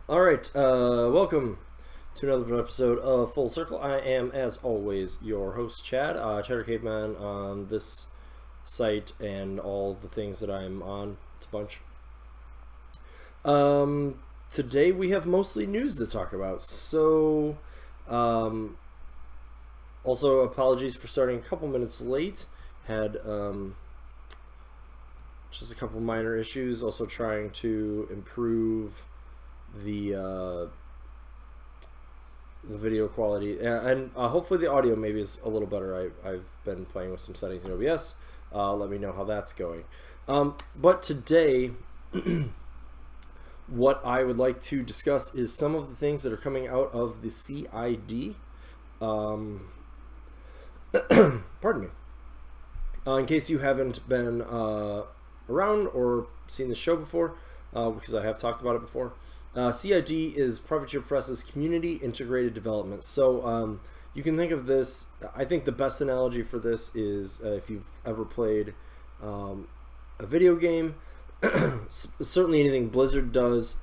All right, welcome to another episode of Full Circle. I am, as always, your host, Chad, Cheddar Caveman on this site and all the things that I'm on. It's a bunch. Today we have mostly news to talk about. Also apologies for starting a couple minutes late. Had just a couple minor issues. Also trying to improve the video quality and hopefully the audio maybe is a little better. I've been playing with some settings in OBS. Let me know how that's going. But today what I would like to discuss is some of the things that are coming out of the CID. Pardon me. In case you haven't been around or seen the show before, because I have talked about it before, CID is Privateer Press's community integrated development. So you can think of this, I think the best analogy for this is if you've ever played a video game, certainly anything Blizzard does,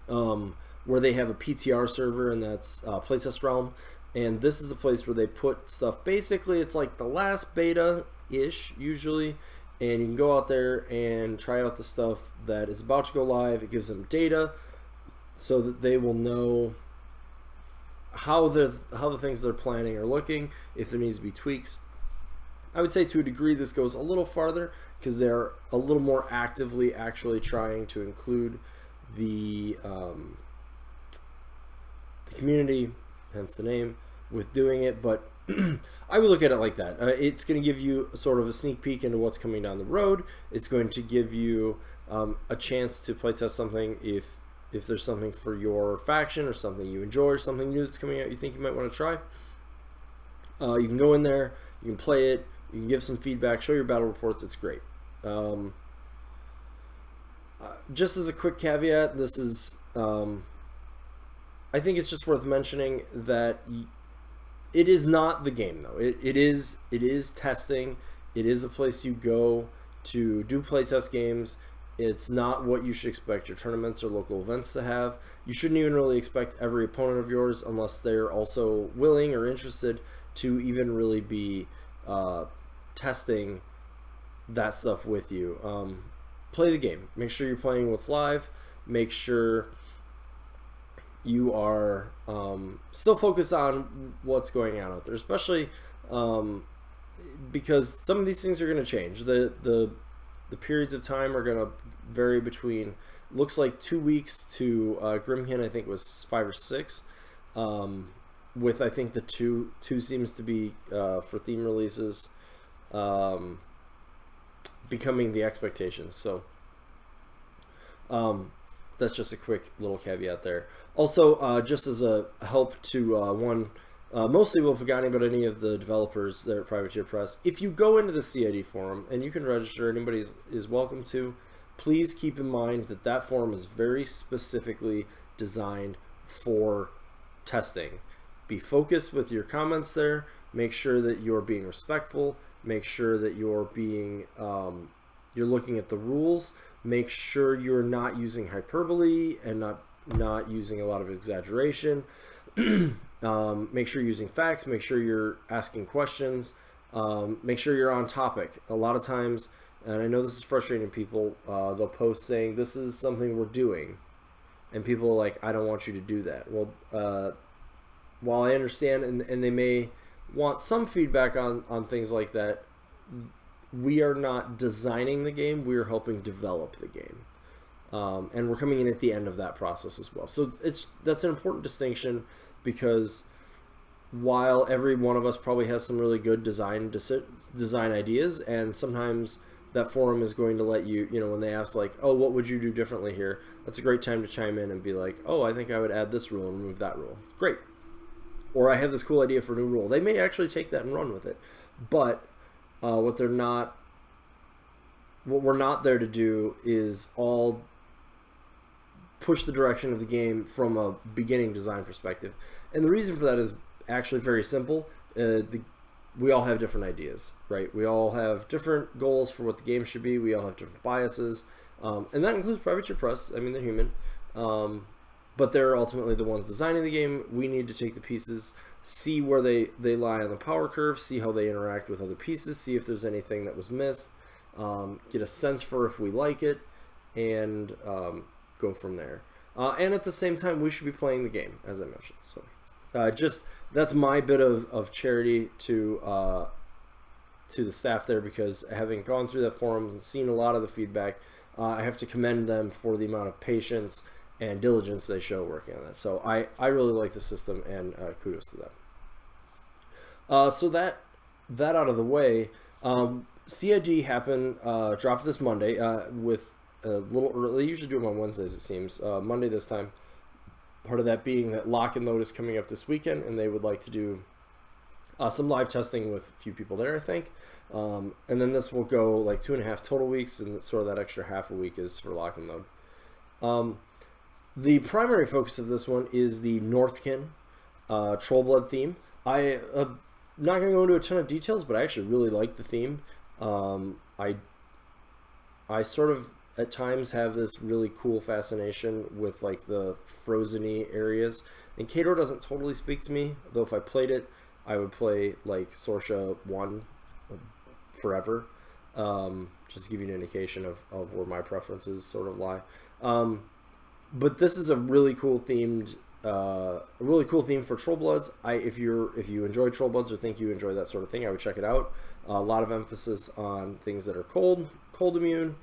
where they have a PTR server, and that's Playtest Realm. And this is the place where they put stuff. Basically, it's like the last beta-ish, usually. And you can go out there and try out the stuff that is about to go live. It gives them data so that they will know how the things they're planning are looking, if there needs to be tweaks. I would say to a degree this goes a little farther because they're a little more actively actually trying to include the community, hence the name, with doing it. But I would look at it like that. It's going to give you sort of a sneak peek into what's coming down the road. It's going to give you a chance to play test something if there's something for your faction or something you enjoy or something new that's coming out you think you might want to try. You can go in there, you can play it, you can give some feedback, show your battle reports. It's great. Just as a quick caveat, this is I think it's just worth mentioning that it is not the game, though. It is testing. It is a place you go to do playtest games. It's not what you should expect your tournaments or local events to have. You shouldn't even really expect every opponent of yours unless they're also willing or interested to even really be testing that stuff with you. Play the game. Make sure you're playing what's live. Make sure you are still focused on what's going on out there, especially because some of these things are going to change. The periods of time are going to vary between, looks like 2 weeks to Grimkin, I think was 5 or 6, with I think the two seems to be for theme releases becoming the expectations. So that's just a quick little caveat there. Also, just as a help to mostly Will Pagani, but any of the developers there at Privateer Press, if you go into the CID forum, and you can register, anybody is welcome to, please keep in mind that that forum is very specifically designed for testing. Be focused with your comments there. Make sure that you're being respectful. Make sure that you're being you're looking at the rules. Make sure you're not using hyperbole and not using a lot of exaggeration. Make sure you're using facts. Make sure you're asking questions. Make sure you're on topic. A lot of times, and I know this is frustrating people, they'll post saying, this is something we're doing. And people are like, I don't want you to do that. Well, while I understand, and they may want some feedback on things like that, we are not designing the game, we are helping develop the game. And we're coming in at the end of that process as well. So that's an important distinction, because while every one of us probably has some really good design ideas, and sometimes that forum is going to let you, when they ask like, oh, what would you do differently here? That's a great time to chime in and be like, oh, I think I would add this rule and remove that rule. Great. Or I have this cool idea for a new rule. They may actually take that and run with it. But what we're not there to do is all push the direction of the game from a beginning design perspective. And the reason for that is actually very simple. We all have different ideas, right? We all have different goals for what the game should be. We all have different biases. And that includes Privateer Press. I mean, they're human. but they're ultimately the ones designing the game. We need to take the pieces, see where they lie on the power curve, see how they interact with other pieces, see if there's anything that was missed, get a sense for if we like it, and go from there. And at the same time, we should be playing the game, as I mentioned. So just that's my bit of charity to the staff there, because having gone through that forum and seen a lot of the feedback, I have to commend them for the amount of patience and diligence they show working on that. So I really like the system, and kudos to them. So that out of the way, CID dropped this Monday with a little early. They usually do them on Wednesdays, it seems. Monday this time. Part of that being that Lock and Load is coming up this weekend, and they would like to do some live testing with a few people there, I think. And then this will go like 2.5 total weeks, and sort of that extra half a week is for Lock and Load. The primary focus of this one is the Northkin Trollblood theme. I'm not going to go into a ton of details, but I actually really like the theme. I sort of at times have this really cool fascination with like the frozen-y areas, and Khador doesn't totally speak to me, though if I played it, I would play like Sorsha 1 forever, just to give you an indication of where my preferences sort of lie. But this is a really cool theme for Trollbloods. If you enjoy Trollbloods or think you enjoy that sort of thing, I would check it out. A lot of emphasis on things that are cold immune,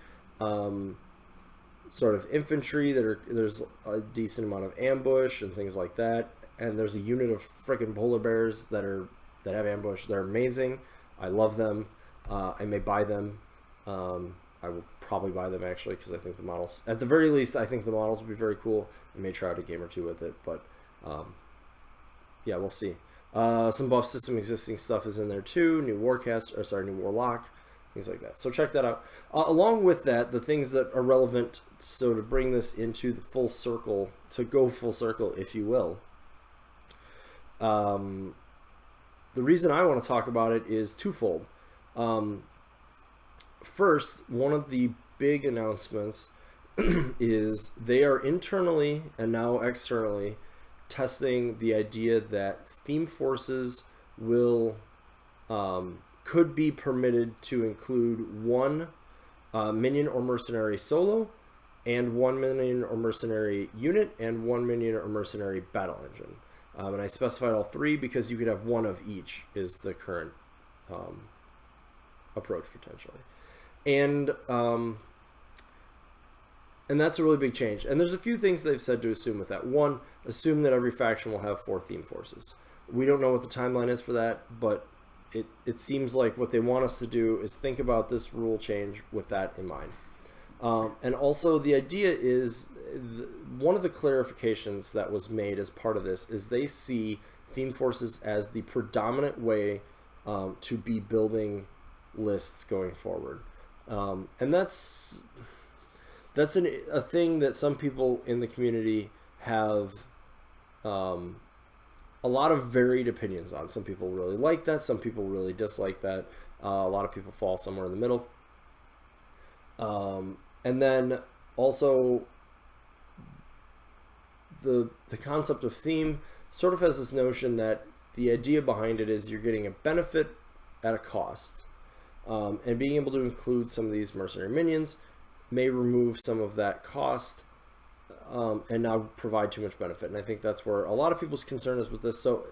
sort of infantry there's a decent amount of ambush and things like that. And there's a unit of freaking polar bears that have ambush. They're amazing. I love them. I may buy them. I will probably buy them actually, because I think the models, at the very least, I think the models will be very cool. I may try out a game or two with it, but yeah, we'll see. Some buff system existing stuff is in there too. New Warlock, things like that. So check that out. Along with that, the things that are relevant, so to bring this into the full circle, to go full circle, if you will. The reason I want to talk about it is twofold. First, one of the big announcements is they are internally and now externally testing the idea that theme forces will could be permitted to include one minion or mercenary solo, and one minion or mercenary unit, and one minion or mercenary battle engine. And I specified all three because you could have one of each is the current approach potentially. And that's a really big change. And there's a few things they've said to assume with that. One, assume that every faction will have 4 theme forces. We don't know what the timeline is for that, but it seems like what they want us to do is think about this rule change with that in mind. And also the idea is, one of the clarifications that was made as part of this is they see theme forces as the predominant way to be building lists going forward. And that's a thing that some people in the community have a lot of varied opinions on. Some people really like that, some people really dislike that. A lot of people fall somewhere in the middle. And then also the concept of theme sort of has this notion that the idea behind it is you're getting a benefit at a cost. And being able to include some of these mercenary minions may remove some of that cost and now provide too much benefit. And I think that's where a lot of people's concern is with this. So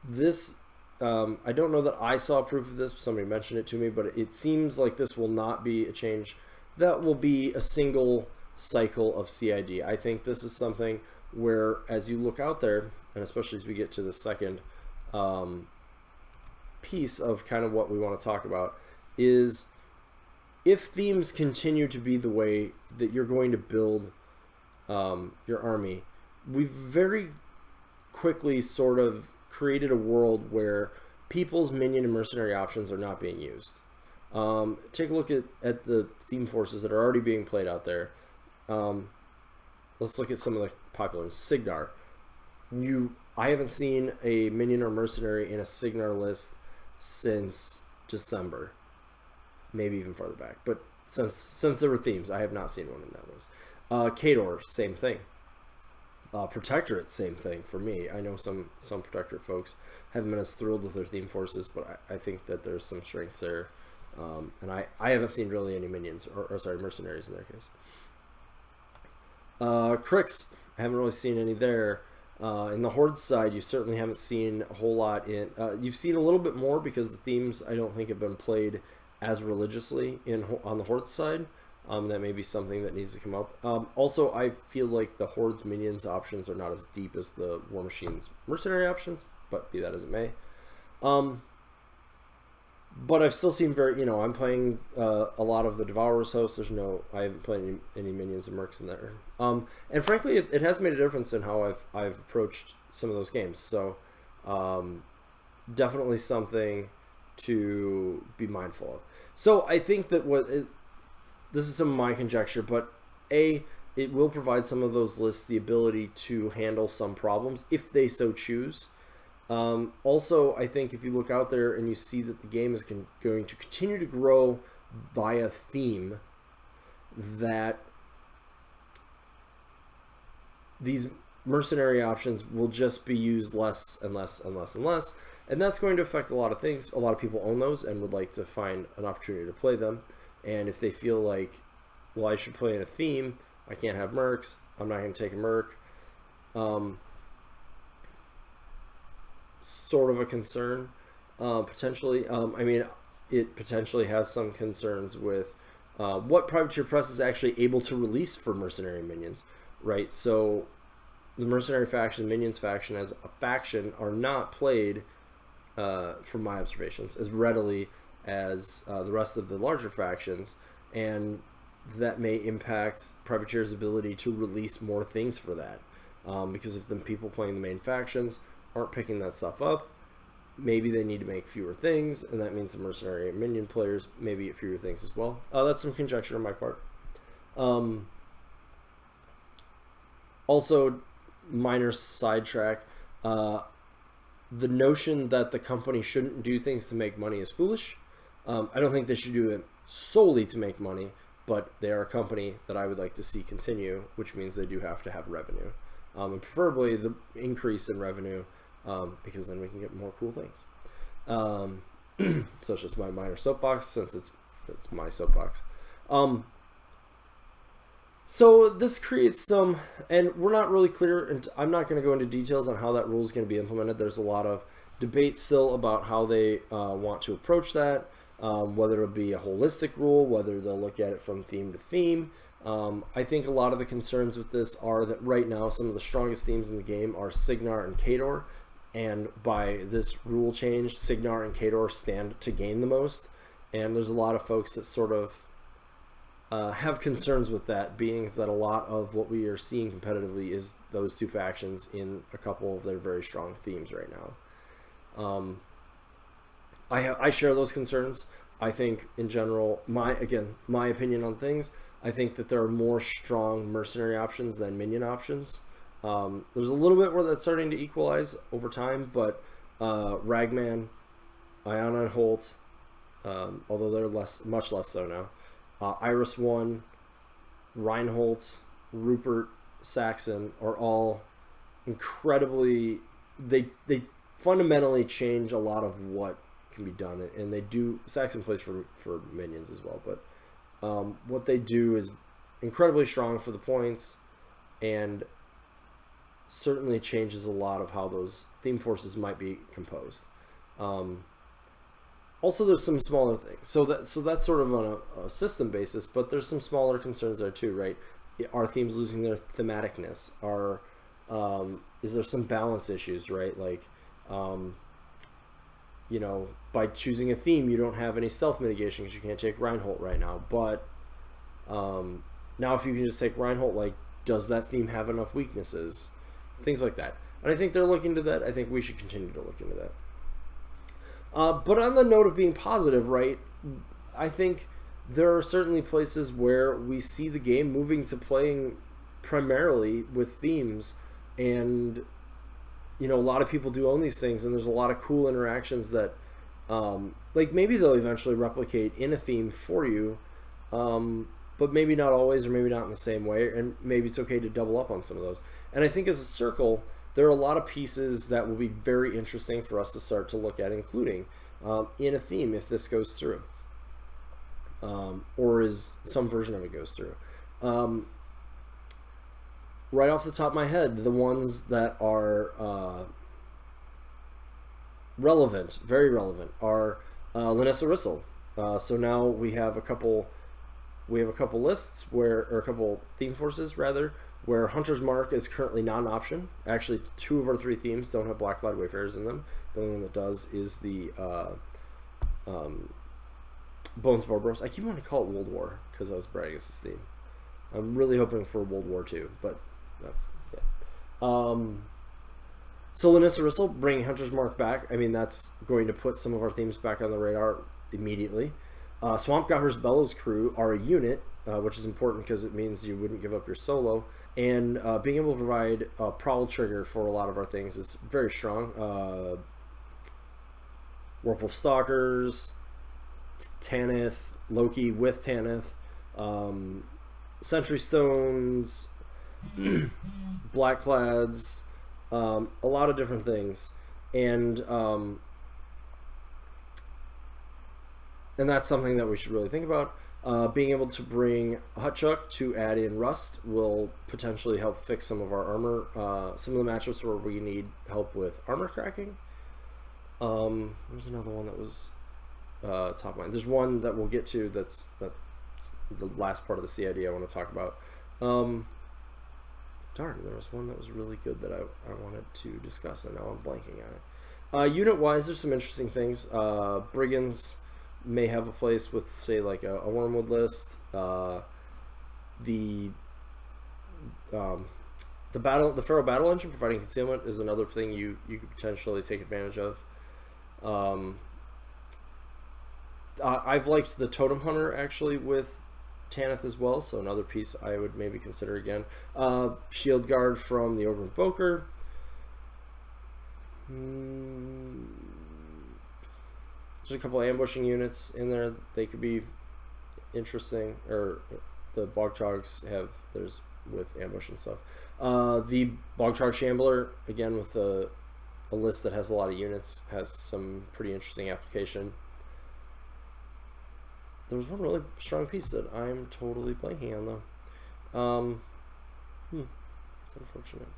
this, I don't know that I saw proof of this, somebody mentioned it to me, but it seems like this will not be a change that will be a single cycle of CID. I think this is something where, as you look out there, and especially as we get to the second piece of kind of what we want to talk about, is if themes continue to be the way that you're going to build your army, we've very quickly sort of created a world where people's minion and mercenary options are not being used. Take a look at the theme forces that are already being played out there. Let's look at some of the popular ones. Cygnar. I haven't seen a minion or mercenary in a Cygnar list since December, maybe even farther back. But since there were themes, I have not seen one in that list. Khador, same thing. Protectorate, same thing for me. I know some Protectorate folks haven't been as thrilled with their theme forces, but I think that there's some strengths there. And I haven't seen really any minions, or sorry, mercenaries in their case. Cricks, I haven't really seen any there. In the Horde side, you certainly haven't seen a whole lot in... you've seen a little bit more because the themes, I don't think, have been played as religiously on the Horde side. That may be something that needs to come up. Also, I feel like the Horde's minions options are not as deep as the War Machine's mercenary options, but be that as it may. But I've still seen I'm playing a lot of the Devourer's Host. I haven't played any minions and mercs in there. And frankly, it has made a difference in how I've approached some of those games. So definitely something to be mindful of. So I think that this is some of my conjecture, but it will provide some of those lists the ability to handle some problems if they so choose. Also, I think if you look out there and you see that the game is going to continue to grow by a theme, that these mercenary options will just be used less and less and less and less, and that's going to affect a lot of things. A lot of people own those and would like to find an opportunity to play them, and if they feel like, well, I should play in a theme, I can't have mercs, I'm not going to take a merc, sort of a concern, potentially. I mean, it potentially has some concerns with what Privateer Press is actually able to release for mercenary minions, right? So the mercenary faction, minions faction as a faction are not played, from my observations, as readily as the rest of the larger factions, and that may impact Privateer's ability to release more things for that, because if the people playing the main factions aren't picking that stuff up, maybe they need to make fewer things, and that means the mercenary and minion players maybe get fewer things as well. That's some conjecture on my part. Also, minor sidetrack, the notion that the company shouldn't do things to make money is foolish. I don't think they should do it solely to make money, but they are a company that I would like to see continue, which means they do have to have revenue. And preferably the increase in revenue, because then we can get more cool things. So it's just my minor soapbox, since it's my soapbox. So this creates some, and we're not really clear, and I'm not going to go into details on how that rule is going to be implemented. There's a lot of debate still about how they want to approach that, whether it'll be a holistic rule, whether they'll look at it from theme to theme. I think a lot of the concerns with this are that right now some of the strongest themes in the game are Cygnar and Khador, and by this rule change, Cygnar and Khador stand to gain the most, and there's a lot of folks that sort of have concerns with that, being that a lot of what we are seeing competitively is those two factions in a couple of their very strong themes right now. I share those concerns. I think in general, my opinion on things, I think that there are more strong mercenary options than minion options. There's a little bit where that's starting to equalize over time, but Ragman, Iona and Holt, although they're much less so now, Iris One, Reinhold, Rupert, Saxon are all incredibly, they fundamentally change a lot of what can be done, and they do. Saxon plays for minions as well, but what they do is incredibly strong for the points, and certainly changes a lot of how those theme forces might be composed. Also, there's some smaller things. So that's sort of on a system basis, but there's some smaller concerns there too, right? Are themes losing their thematicness? Is there some balance issues, right? Like, by choosing a theme, you don't have any stealth mitigation because you can't take Reinhold right now. But now if you can just take Reinhold, like, does that theme have enough weaknesses? Things like that. And I think they're looking into that. I think we should continue to look into that. But on the note of being positive, right, I think there are certainly places where we see the game moving to playing primarily with themes, and a lot of people do own these things, and there's a lot of cool interactions that like maybe they'll eventually replicate in a theme for you, but maybe not always, or maybe not in the same way, and maybe it's okay to double up on some of those. And I think as a circle, there are a lot of pieces that will be very interesting for us to start to look at, including in a theme if this goes through, or is some version of it goes through. Right off the top of my head, the ones that are relevant, very relevant, are Linissa Rissel. So now we have a couple lists or a couple theme forces rather, where Hunter's Mark is currently not an option. Actually, 2 of our 3 themes don't have Blackclad Wayfarers in them. The only one that does is the Bones of Orboros. I keep wanting to call it World War because I was bragging against this theme. I'm really hoping for World War II, but that's yeah. So Linissa Rissel, bringing Hunter's Mark back. I mean, that's going to put some of our themes back on the radar immediately. Swamp Gobber's Bellows crew are a unit, which is important because it means you wouldn't give up your solo. And being able to provide a prowl trigger for a lot of our things is very strong. Warpwolf Stalkers, Tanith, Loki with Tanith, Sentry Stones, Blackclads, a lot of different things, and that's something that we should really think about. Being able to bring Hutchuk to add in Rust will potentially help fix some of our armor, some of the matchups where we need help with armor cracking. There's another one that was top of mind. There's one that we'll get to that's the last part of the CID I want to talk about. Darn, there was one that was really good that I wanted to discuss, and now I'm blanking on it. Unit-wise, there's some interesting things. Brigands may have a place with, say, like a Wormwood list. The Pharaoh Battle Engine providing concealment is another thing you could potentially take advantage of. I've liked the Totem Hunter actually with Tanith as well, so another piece I would maybe consider again. Shield Guard from the Ogryn Boker. There's a couple ambushing units in there. They could be interesting. Or the Bogchogs have theirs with ambush and stuff. The Bogchog Shambler, again with a list that has a lot of units, has some pretty interesting application. There was one really strong piece that I'm totally blanking on though. It's unfortunate.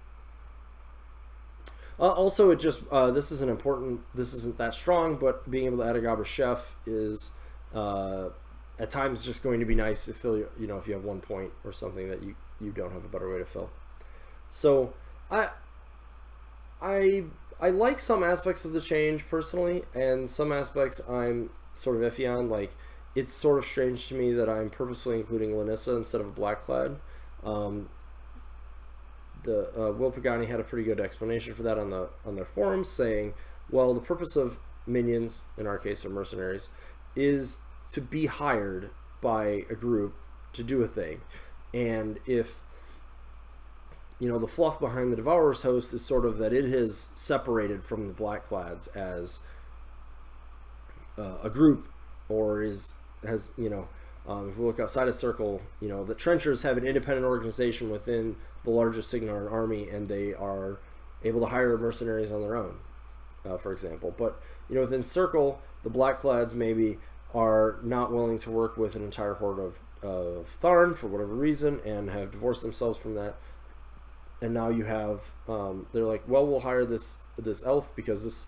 Also, it just this isn't that strong, but being able to add a Gobber Chef is at times just going to be nice to fill if you have 1 point or something that you don't have a better way to fill. So I like some aspects of the change personally, and some aspects I'm sort of iffy on. Like, it's sort of strange to me that I'm purposely including Linissa instead of Blackclad. Will Pagani had a pretty good explanation for that on their forums, saying, well, the purpose of minions, in our case, or mercenaries, is to be hired by a group to do a thing. And if the fluff behind the Devourer's Host is sort of that it has separated from the Blackclads as a group, or has if we look outside of Circle, the Trenchers have an independent organization within the largest Cygnar army, and they are able to hire mercenaries on their own, for example. But within Circle, the Blackclads maybe are not willing to work with an entire horde of Tharn for whatever reason, and have divorced themselves from that. And now you have they're like, well, we'll hire this elf because this,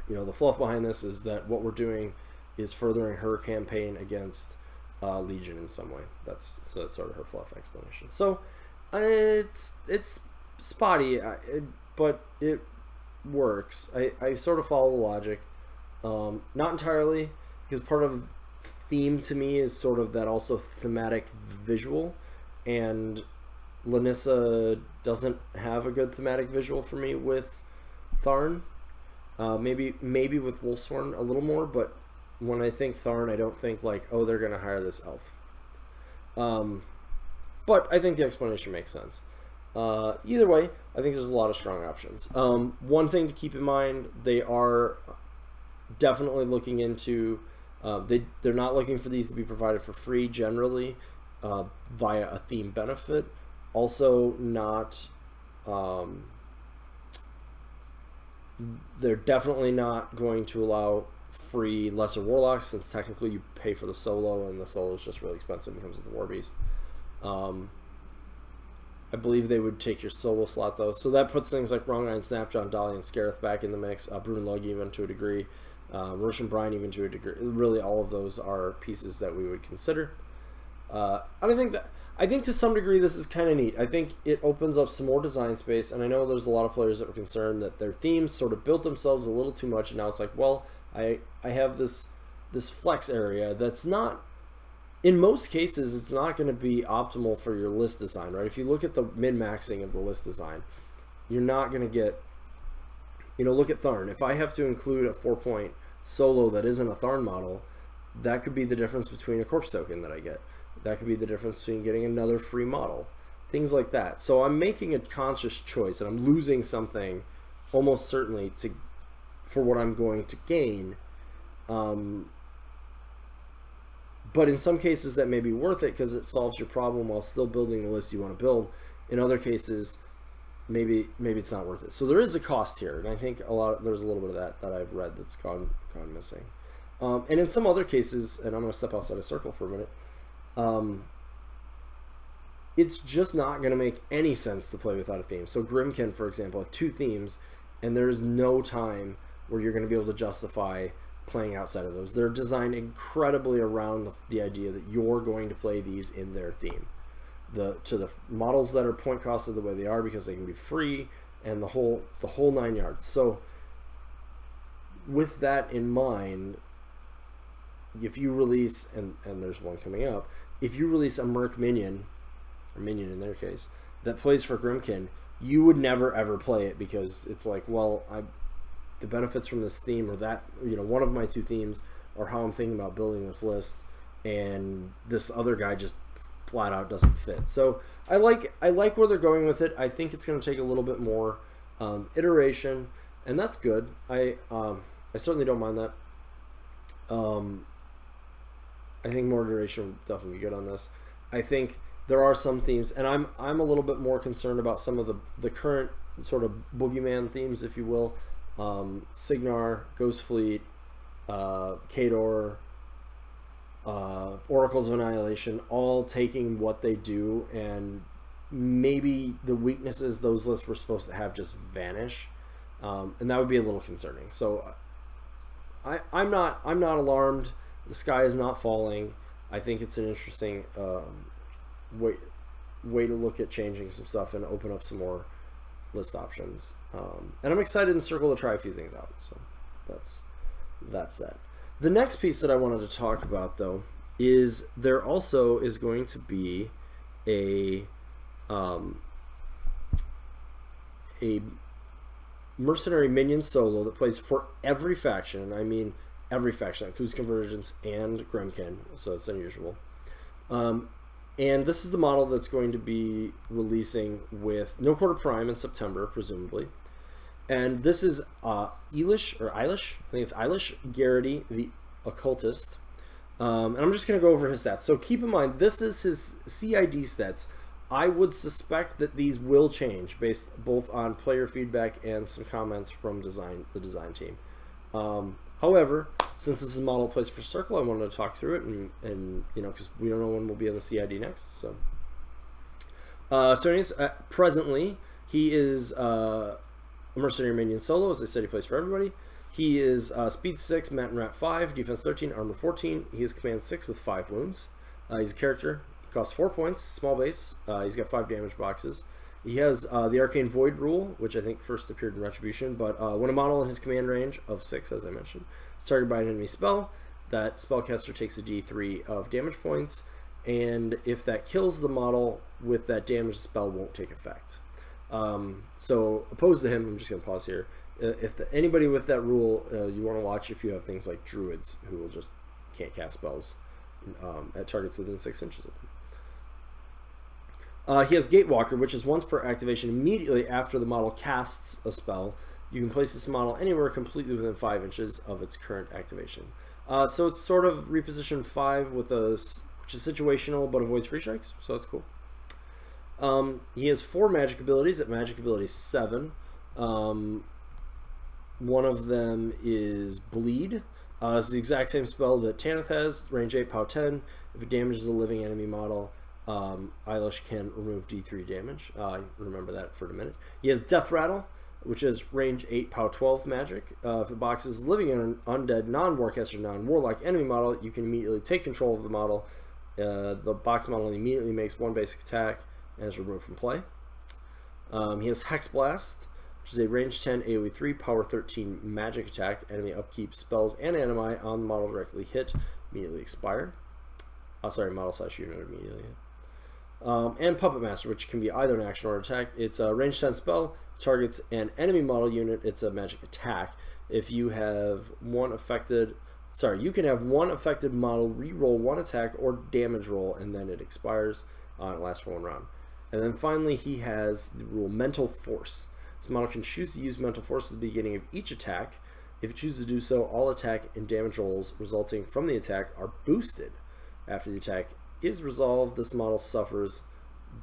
the fluff behind this is that what we're doing is furthering her campaign against Legion in some way. That's sort of her fluff explanation. So it's spotty, but it works. I sort of follow the logic, not entirely, because part of theme to me is sort of that also thematic visual, and Linissa doesn't have a good thematic visual for me with Tharn. Maybe with Wolfsworn a little more, but when I think Tharn, I don't think like, oh, they're going to hire this elf. But I think the explanation makes sense. Either way, I think there's a lot of strong options. One thing to keep in mind, they are definitely looking into They're not looking for these to be provided for free generally via a theme benefit. Also not... they're definitely not going to allow free Lesser Warlocks, since technically you pay for the solo, and the solo is just really expensive when it comes with the War Beast. I believe they would take your solo slot, though. So that puts things like Wrong Eye and Snapjaw, Dahlia and Scarith back in the mix. Brune Lug even to a degree. Roshan Brine even to a degree. Really, all of those are pieces that we would consider. I think to some degree this is kind of neat. I think it opens up some more design space, and I know there's a lot of players that were concerned that their themes sort of built themselves a little too much, and now it's like, well, I have this flex area that's not, in most cases, it's not going to be optimal for your list design, right? If you look at the min-maxing of the list design, you're not going to get, look at Tharn. If I have to include a 4-point solo that isn't a Tharn model, that could be the difference between a corpse token that I get. That could be the difference between getting another free model. Things like that. So I'm making a conscious choice, and I'm losing something almost certainly for what I'm going to gain. But in some cases that may be worth it because it solves your problem while still building the list you want to build. In other cases, maybe it's not worth it. So there is a cost here, and I think there's a little bit of that I've read that's gone missing. And in some other cases, and I'm going to step outside a circle for a minute, it's just not going to make any sense to play without a theme. So Grymkin, for example, have 2 themes, and there's no time where you're going to be able to justify playing outside of those. They're designed incredibly around the idea that you're going to play these in their theme. To the models that are point costed the way they are because they can be free, and the whole 9 yards. So with that in mind, if you release, and there's one coming up, if you release a Merc minion, or minion in their case, that plays for Grymkin, you would never ever play it because it's like, well, the benefits from this theme, or that, one of my 2 themes, or how I'm thinking about building this list, and this other guy just flat out doesn't fit. So I like where they're going with it. I think it's going to take a little bit more iteration, and that's good. I certainly don't mind that. I think more iteration would definitely be good on this. I think there are some themes, and I'm a little bit more concerned about some of the current sort of boogeyman themes, if you will. Cygnar, Ghostfleet, Khador, Oracles of Annihilation, all taking what they do, and maybe the weaknesses those lists were supposed to have just vanish, and that would be a little concerning. So I'm not alarmed. The sky is not falling. I think it's an interesting way to look at changing some stuff and open up some more list options. And I'm excited in Circle to try a few things out. So that's that. The next piece that I wanted to talk about, though, is there also is going to be a mercenary minion solo that plays for every faction, and I mean every faction. That includes Convergence and Grymkin, so it's unusual. And this is the model that's going to be releasing with No Quarter Prime in September, presumably. And this is Eilish, I think it's Eilish Garrity, the Occultist. And I'm just going to go over his stats. So keep in mind, this is his CID stats. I would suspect that these will change based both on player feedback and some comments from the design team. However, since this is a model placed for Circle, I wanted to talk through it, and because we don't know when we'll be on the CID next. So, anyways, presently he is a mercenary minion solo. As I said, he plays for everybody. He is speed 6, Mat and Rat 5, defense 13, armor 14. He is command 6 with 5 wounds. He's a character. He costs 4 points, small base. He's got 5 damage boxes. He has the Arcane Void rule, which I think first appeared in Retribution, but when a model in his command range of 6, as I mentioned, is targeted by an enemy spell, that spellcaster takes a d3 of damage points, and if that kills the model with that damage, the spell won't take effect. So opposed to him, I'm just going to pause here, if anybody with that rule you want to watch, if you have things like Druids who will just can't cast spells at targets within 6 inches of him. He has Gatewalker, which is once per activation immediately after the model casts a spell. You can place this model anywhere completely within 5 inches of its current activation. So it's sort of reposition 5 with which is situational but avoids free strikes, so that's cool. He has 4 magic abilities at magic ability 7. One of them is Bleed. It's the exact same spell that Tanith has, range 8, POW 10. If it damages a living enemy model, Eilish can remove D3 damage. Remember that for a minute. He has Death Rattle, which is range 8, POW 12 magic. If it boxes living undead, non-warcaster, non-warlock enemy model, you can immediately take control of the model. The box model immediately makes 1 basic attack and is removed from play. He has Hex Blast, which is a range 10 AoE 3 power 13 magic attack. Enemy upkeep spells and animi on the model directly hit immediately expire. Model / unit immediately hit. And Puppet Master, which can be either an action or an attack. It's a range 10 spell, targets an enemy model unit. It's a magic attack. If you have you can have one affected model re-roll 1 attack or damage roll, and then it expires. It lasts for 1 round. And then finally, he has the rule Mental Force. This model can choose to use Mental Force at the beginning of each attack. If it chooses to do so, all attack and damage rolls resulting from the attack are boosted. After the attack is resolved, this model suffers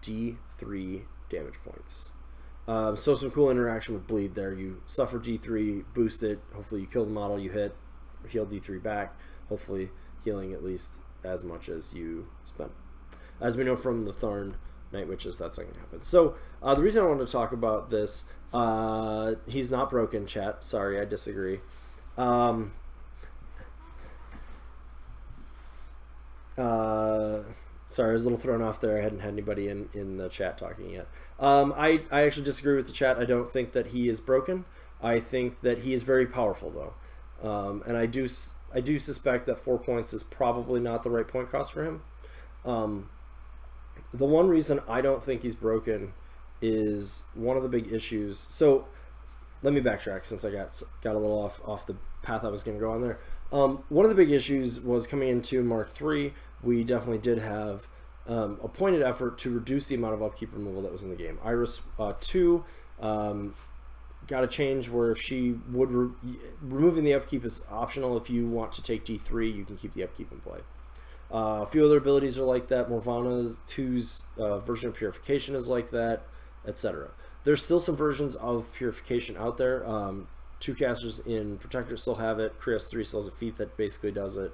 D3 damage points. So some cool interaction with Bleed there. You suffer D3, boost it, hopefully you kill the model you hit, heal D3 back, hopefully healing at least as much as you spent. As we know from the Tharn Night Witches, that's not going to happen. So the reason I wanted to talk about this, he's not broken, chat. Sorry, I disagree. Sorry, I was a little thrown off there. I hadn't had anybody in the chat talking yet. I actually disagree with the chat. I don't think that he is broken. I think that he is very powerful, though. And I do suspect that 4 points is probably not the right point cost for him. The one reason I don't think he's broken is one of the big issues. So let me backtrack since I got a little off the path I was going to go on there. One of the big issues was coming into Mark III. We definitely did have a pointed effort to reduce the amount of upkeep removal that was in the game. Iris 2 got a change where if she would removing the upkeep is optional. If you want to take D3, you can keep the upkeep in play. A few other abilities are like that. Morvana's 2's version of Purification is like that, etc. There's still some versions of Purification out there. 2 casters in Protector still have it. Krios 3 still has a feat that basically does it.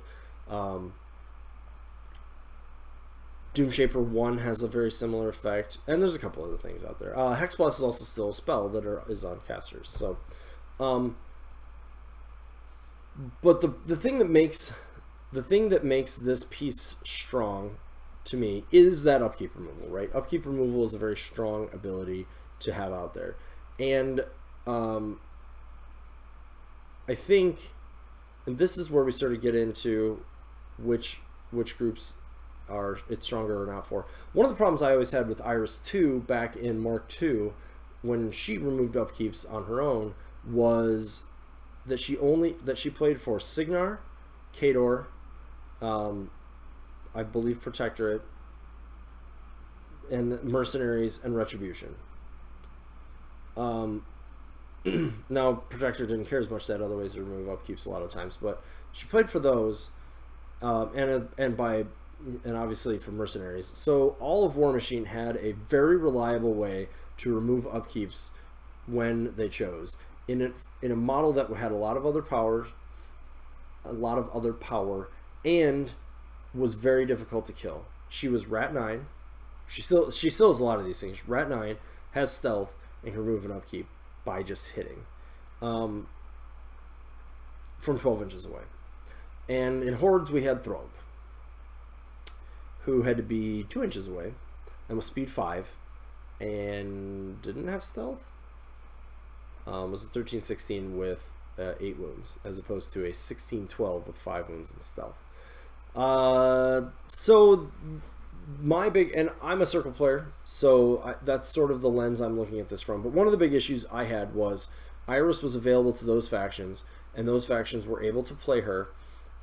Doomshaper 1 has a very similar effect, and there's a couple other things out there. Hex Blast is also still a spell that is on casters. So, but the thing that makes this piece strong to me is that upkeep removal, right? Upkeep removal is a very strong ability to have out there, and I think, and this is where we sort of get into which groups are it's stronger or not for. One of the problems I always had with Iris 2 back in Mark II, when she removed upkeeps on her own, was that she played for Signar, Khador, I believe Protectorate, and Mercenaries and Retribution. Now Protector didn't care as much that other ways to remove upkeeps a lot of times, but she played for those, and obviously for Mercenaries. So all of War Machine had a very reliable way to remove upkeeps when they chose. In a model that had a lot of other power, and was very difficult to kill. She was Rat 9. She still has a lot of these things. Rat 9 has stealth and can remove an upkeep by just hitting from 12 inches away. And in Hordes we had Throg, who had to be 2 inches away and was speed 5 and didn't have stealth. Was a 13-16 with 8 wounds as opposed to a 16-12 with 5 wounds and stealth. So my big, and I'm a circle player, so that's sort of the lens I'm looking at this from. But one of the big issues I had was Iris was available to those factions, and those factions were able to play her,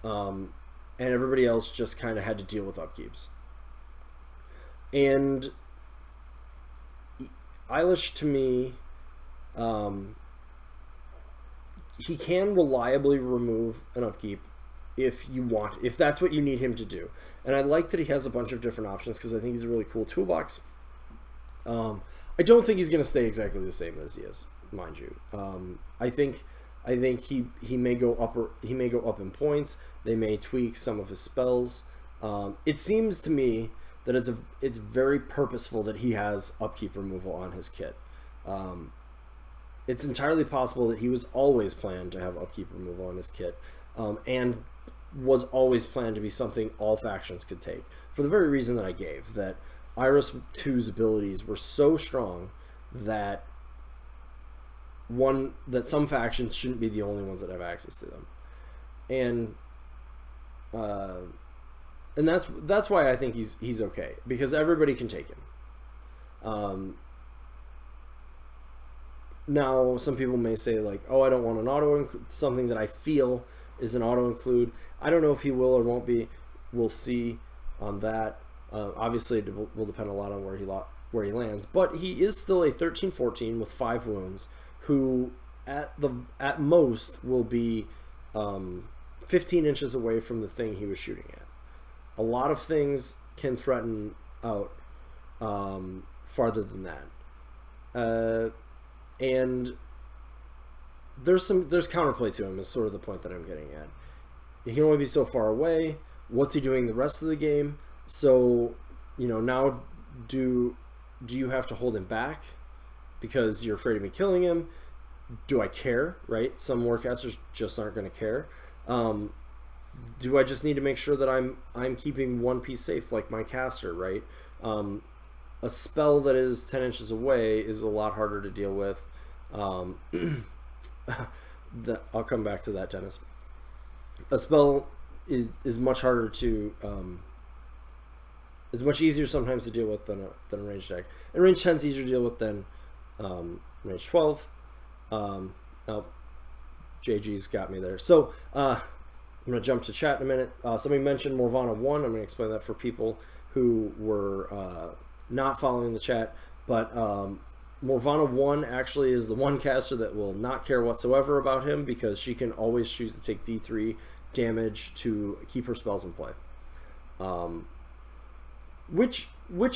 and everybody else just kind of had to deal with upkeeps. And Eilish, to me, he can reliably remove an upkeep if that's what you need him to do. And I like that he has a bunch of different options because I think he's a really cool toolbox. I don't think he's going to stay exactly the same as he is, mind you. I think he may go up in points. They may tweak some of his spells. It seems to me that it's very purposeful that he has upkeep removal on his kit. It's entirely possible that he was always planned to have upkeep removal on his kit, and was always planned to be something all factions could take, for the very reason that I gave, that Iris 2's abilities were so strong that some factions shouldn't be the only ones that have access to them. And that's why I think he's okay, because everybody can take him. Now, some people may say, like, oh, I don't want an auto-include, something that I feel is an auto-include. I don't know if he will or won't be. We'll see on that. Obviously, it will depend a lot on where he lands. But he is still a 13-14 with 5 wounds, who at most will be 15 inches away from the thing he was shooting at. A lot of things can threaten out farther than that. And there's counterplay to him, is sort of the point that I'm getting at. He can only be so far away. What's he doing the rest of the game? So, now do you have to hold him back because you're afraid of me killing him? Do I care, right? Some warcasters just aren't going to care. Do I just need to make sure that I'm keeping one piece safe, like my caster, right? A spell that is 10 inches away is a lot harder to deal with. I'll come back to that, Dennis. A spell is much harder to is much easier sometimes to deal with than a ranged deck. And range 10 is easier to deal with than range 12. Now JG's got me there. So I'm going to jump to chat in a minute. Somebody mentioned Morvana 1. I'm going to explain that for people who were not following the chat. But Morvana 1 actually is the one caster that will not care whatsoever about him, because she can always choose to take D3 damage to keep her spells in play. Which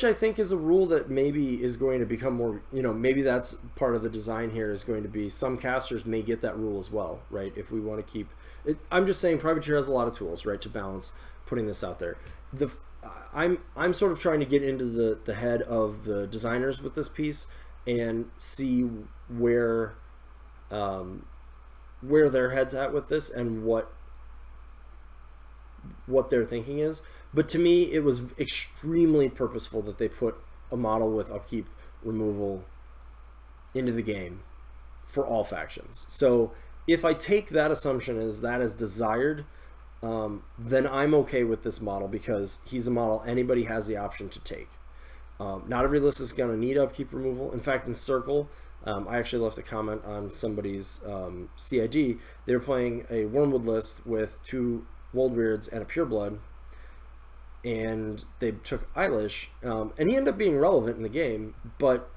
I think is a rule that maybe is going to become more, maybe that's part of the design here, is going to be some casters may get that rule as well, right? If we want to keep it, I'm just saying Privateer has a lot of tools, right, to balance putting this out there. I'm sort of trying to get into the head of the designers with this piece and see where their head's at with this and what their thinking is. But to me, it was extremely purposeful that they put a model with upkeep removal into the game for all factions. So if I take that assumption as that is desired, then I'm okay with this model, because he's a model anybody has the option to take. Not every list is going to need upkeep removal. In fact, in Circle, I actually left a comment on somebody's CID. They were playing a Wormwood list with 2 Woldweirds and a Pureblood, and they took Eilish, and he ended up being relevant in the game, but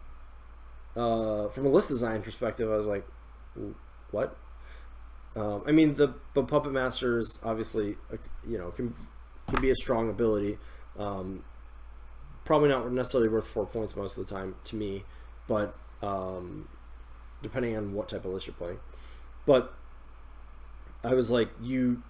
from a list design perspective, I was like, what? I mean, the Puppet Master is obviously, can be a strong ability. Probably not necessarily worth 4 points most of the time to me, but depending on what type of list you're playing. But I was like, you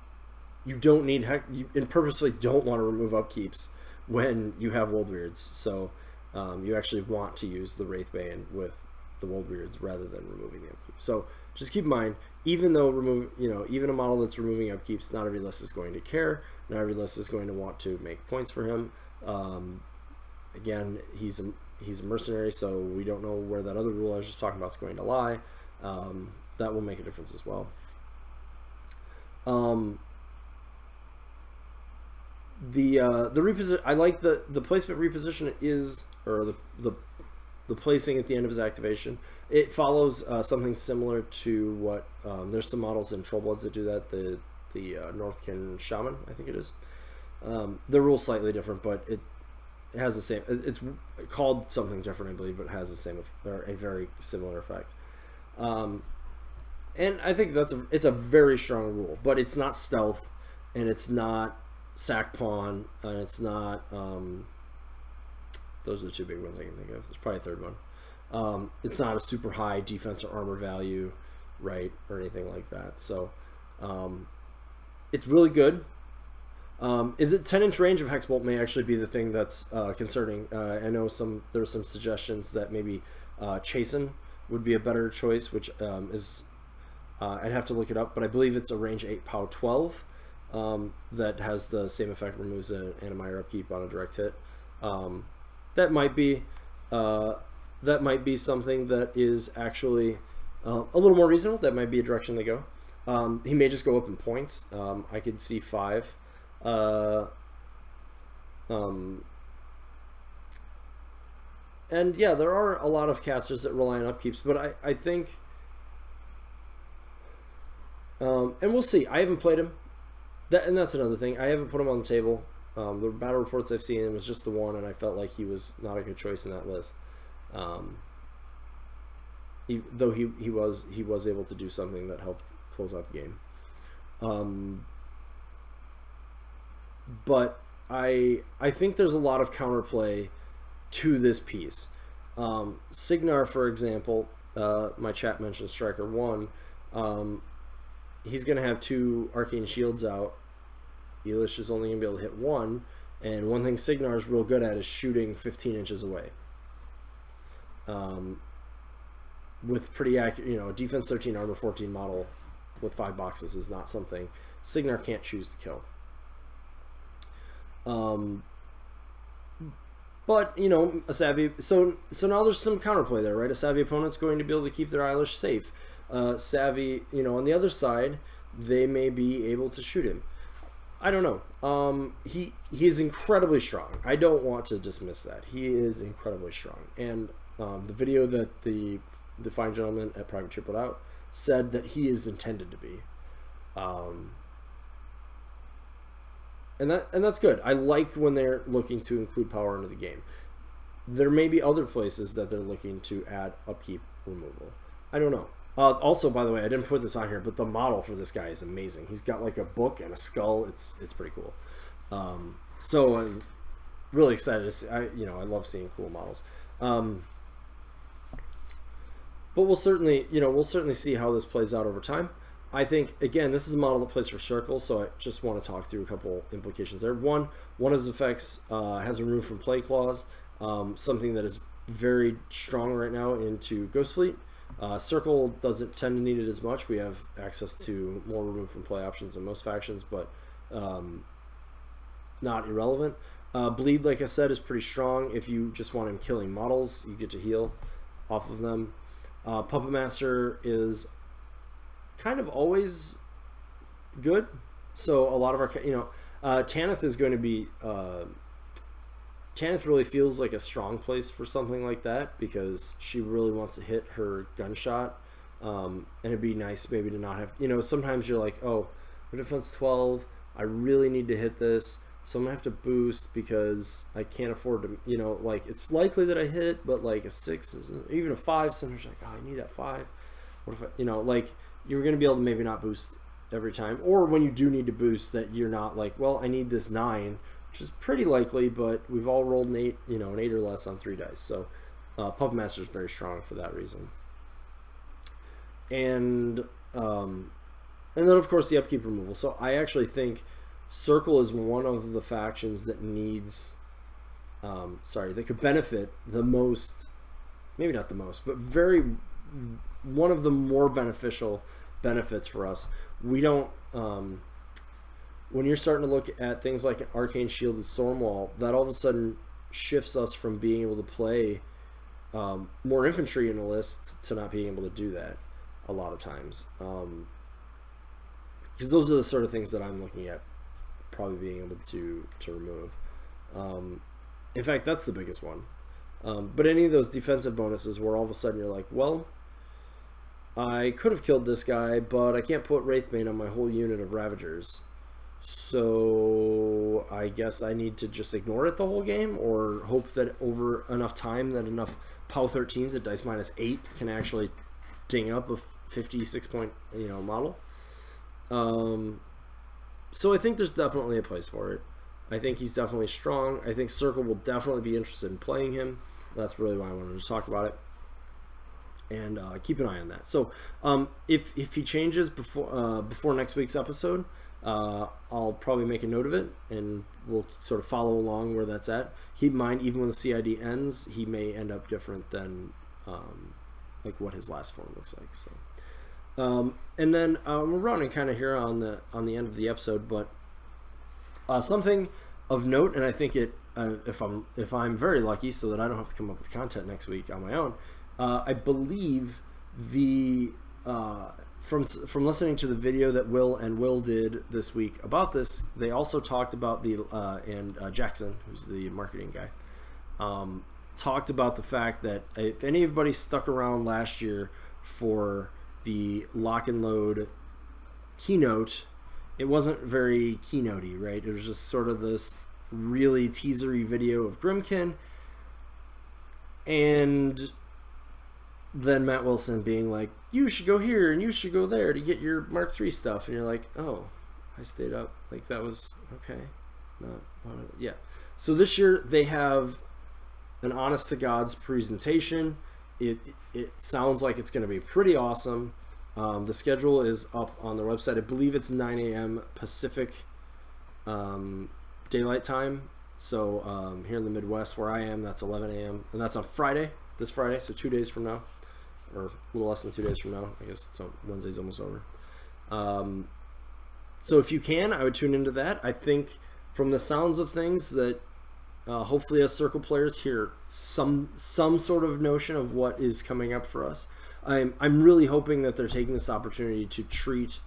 don't need you purposely don't want to remove upkeeps when you have Woldweirds. So you actually want to use the Wraithbane with the Woldweirds rather than removing the upkeep. So just keep in mind, even though even a model that's removing upkeeps, not every list is going to care. Not every list is going to want to make points for him. Again, he's a mercenary, so we don't know where that other rule I was just talking about is going to lie. That will make a difference as well. The reposition, I like the placement reposition is, or the placing at the end of his activation. It follows something similar to what there's some models in Trollbloods that do that. The Northkin Shaman, I think it is. The rule's slightly different, but it has the same. It's called something different, I believe, but it has the same, or a very similar effect. And I think it's a very strong rule, but it's not stealth. and it's not sack pawn, and it's not. Those are the two big ones I can think of. There's probably a third one. It's not a super high defense or armor value, right, or anything like that. So it's really good. The 10-inch range of Hexbolt may actually be the thing that's concerning. I know there were some suggestions that maybe Chasen would be a better choice, which is I'd have to look it up, but I believe it's a range 8 POW 12 that has the same effect, removes an Animire upkeep on a direct hit. That might be something that is actually a little more reasonable. That might be a direction they go. He may just go up in points. I could see 5. And yeah, there are a lot of casters that rely on upkeeps, but I think, and we'll see. I haven't played him. And that's another thing. I haven't put him on the table. The battle reports I've seen, it was just the one, and I felt like he was not a good choice in that list. Though he was able to do something that helped close out the game. But I think there's a lot of counterplay to this piece. Signar, for example, my chat mentioned Striker 1. He's going to have 2 Arcane Shields out. Elish is only going to be able to hit 1, and one thing Signar is real good at is shooting 15 inches away. With pretty accurate, defense 13, armor 14 model with 5 boxes is not something Signar can't choose to kill. But a savvy. So now there's some counterplay there, right? A savvy opponent's going to be able to keep their Eilish safe. Savvy, on the other side, they may be able to shoot him. I don't know. He is incredibly strong. I don't want to dismiss that. He is incredibly strong. And the video that the fine gentleman at Privateer put out said that he is intended to be. And that's good. I like when they're looking to include power into the game. There may be other places that they're looking to add upkeep removal. I don't know. Also, by the way, I didn't put this on here, but the model for this guy is amazing. He's got like a book and a skull. It's pretty cool. So I'm really excited to see. I love seeing cool models. But we'll certainly see how this plays out over time. I think, again, this is a model that plays for Circle, so I just want to talk through a couple implications there. One of his effects has a remove from play clause, something that is very strong right now into Ghost Fleet. Circle doesn't tend to need it as much. We have access to more remove from play options in most factions, but not irrelevant. Bleed, like I said, is pretty strong. If you just want him killing models, you get to heal off of them. Puppet Master is kind of always good. So a lot of our, Tanith is going to be, Tanith really feels like a strong place for something like that because she really wants to hit her gunshot. And it'd be nice maybe to not have, sometimes you're like, oh, the defense 12, I really need to hit this. So I'm gonna have to boost because I can't afford to, it's likely that I hit, but like a 6 is even a 5. Sometimes you're like, oh, I need that 5. What if you're gonna be able to maybe not boost every time, or when you do need to boost, that you're not like, well, I need this 9, which is pretty likely, but we've all rolled an 8, an 8 or less on 3 dice. So Puppet Master is very strong for that reason. And then of course the upkeep removal. So I actually think Circle is one of the factions that needs, that could benefit the most, maybe not the most, but one of the more beneficial benefits for us. We don't, when you're starting to look at things like an Arcane Shielded Stormwall, that all of a sudden shifts us from being able to play more infantry in the list to not being able to do that a lot of times. Because those are the sort of things that I'm looking at probably being able to remove. In fact, that's the biggest one. But any of those defensive bonuses where all of a sudden you're like, well, I could have killed this guy, but I can't put Wraithbane on my whole unit of Ravagers. So I guess I need to just ignore it the whole game, or hope that over enough time that enough POW 13s at dice -8 can actually ding up a 56 point model. So I think there's definitely a place for it. I think he's definitely strong. I think Circle will definitely be interested in playing him. That's really why I wanted to talk about it. And keep an eye on that. So if he changes before next week's episode, I'll probably make a note of it, and we'll sort of follow along where that's at. Keep in mind, even when the CID ends, he may end up different than like what his last form looks like. So, and then we're running kind of here on the end of the episode, but something of note, and I think it if I'm very lucky, so that I don't have to come up with content next week on my own. I believe from listening to the video that Will did this week about this, they also talked about Jackson, who's the marketing guy, talked about the fact that if anybody stuck around last year for the Lock and Load keynote, it wasn't very keynotey, right? It was just sort of this really teasery video of Grymkin, and then Matt Wilson being like, you should go here and you should go there to get your Mark III stuff, and you're like, oh, I stayed up, like that was okay. Yeah. So this year they have an honest to God's presentation. It sounds like it's going to be pretty awesome. The schedule is up on their website. I believe it's 9 a.m. Pacific daylight time. So here in the Midwest where I am, that's 11 a.m. and that's on this Friday, so 2 days from now, or a little less than 2 days from now. I guess so. Wednesday's almost over. So if you can, I would tune into that. I think from the sounds of things that hopefully as Circle players hear some sort of notion of what is coming up for us. I'm really hoping that they're taking this opportunity to treat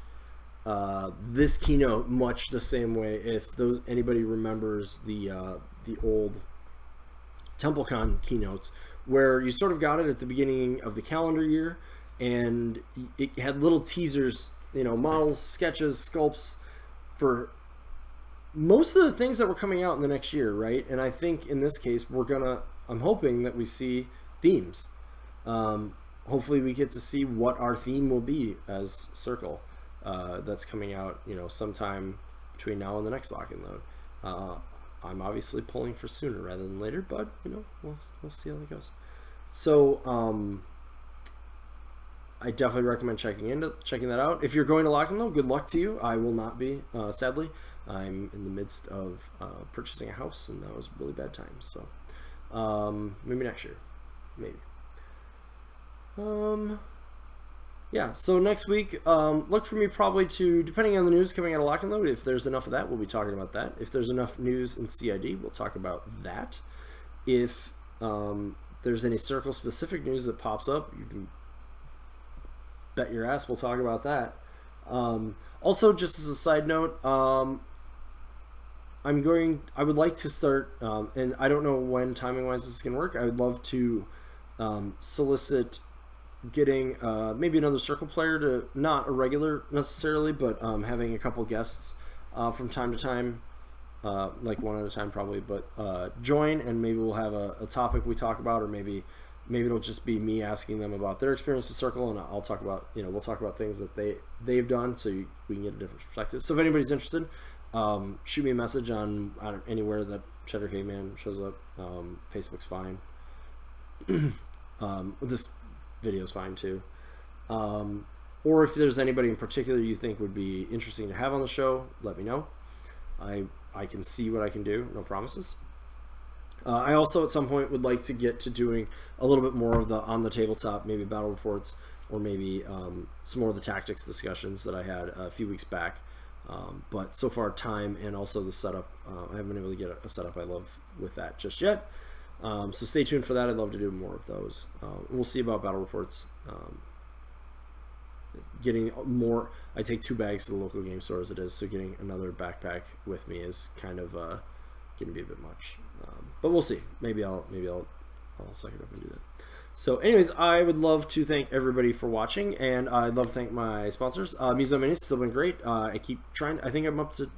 this keynote much the same way. If anybody remembers the old TempleCon keynotes, where you sort of got it at the beginning of the calendar year, and it had little teasers, models, sketches, sculpts for most of the things that were coming out in the next year, right? And I think in this case, I'm hoping that we see themes. Hopefully we get to see what our theme will be as Circle. That's coming out, sometime between now and the next Lock and Load. I'm obviously pulling for sooner rather than later, but we'll see how it goes. So I definitely recommend checking that out. If you're going to Lock and Load, good luck to you. I will not be, sadly. I'm in the midst of purchasing a house, and that was a really bad time. So maybe next year, maybe. Yeah, so next week, look for me probably to, depending on the news coming out of Lock and Load, if there's enough of that, we'll be talking about that. If there's enough news in CID, we'll talk about that. If there's any Circle-specific news that pops up, you can bet your ass we'll talk about that. Also, just as a side note, I would like to start, and I don't know when timing-wise this is going to work, I would love to solicit getting maybe another Circle player to, not a regular necessarily, but having a couple guests from time to time, like one at a time probably, but join, and maybe we'll have a topic we talk about, or maybe it'll just be me asking them about their experience with Circle, and I'll talk about, we'll talk about things that they've done, so we can get a different perspective. So if anybody's interested, shoot me a message on anywhere that Cheddar Caveman shows up. Facebook's fine. This video's fine too. Or if there's anybody in particular you think would be interesting to have on the show, let me know. I can see what I can do, no promises. I also at some point would like to get to doing a little bit more of the on the tabletop, maybe battle reports, or maybe some more of the tactics discussions that I had a few weeks back. But so far time and also the setup, I haven't been able to get a setup I love with that just yet. So stay tuned for that. I'd love to do more of those. We'll see about battle reports. Getting more, I take 2 bags to the local game store as it is, so getting another backpack with me is kind of going to be a bit much. But we'll see. Maybe I'll suck it up and do that. So anyways, I would love to thank everybody for watching, and I'd love to thank my sponsors. Muso Minis still been great. I keep trying. I think I'm up to.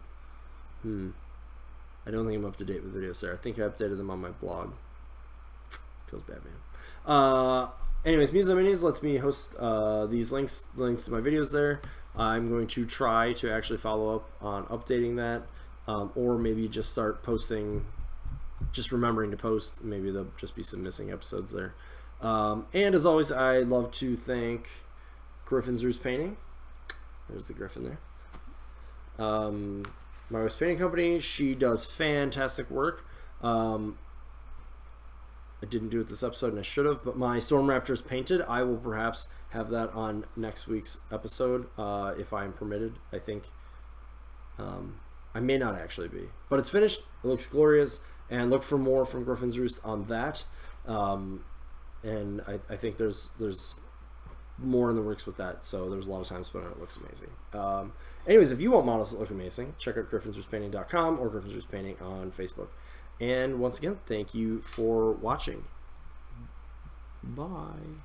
I don't think I'm up to date with videos there. I think I updated them on my blog. Feels bad, man. Anyways, Muso Minis lets me host these links to my videos there. I'm going to try to actually follow up on updating that, or maybe just start posting, just remembering to post. Maybe there'll just be some missing episodes there. And as always, I love to thank Griffin's Roost Painting. There's the Griffin there. My wife's painting company. She does fantastic work. I didn't do it this episode, and I should have, but my Storm Raptor is painted. I will perhaps have that on next week's episode, if I am permitted. I think I may not actually be, but it's finished. It looks glorious, and look for more from Griffin's Roost on that. And I think there's more in the works with that, so there's a lot of time spent on it. It looks amazing. Anyways, if you want models that look amazing, check out griffinsroostpainting.com or Griffin's Roost Painting on Facebook. And once again, thank you for watching. Bye.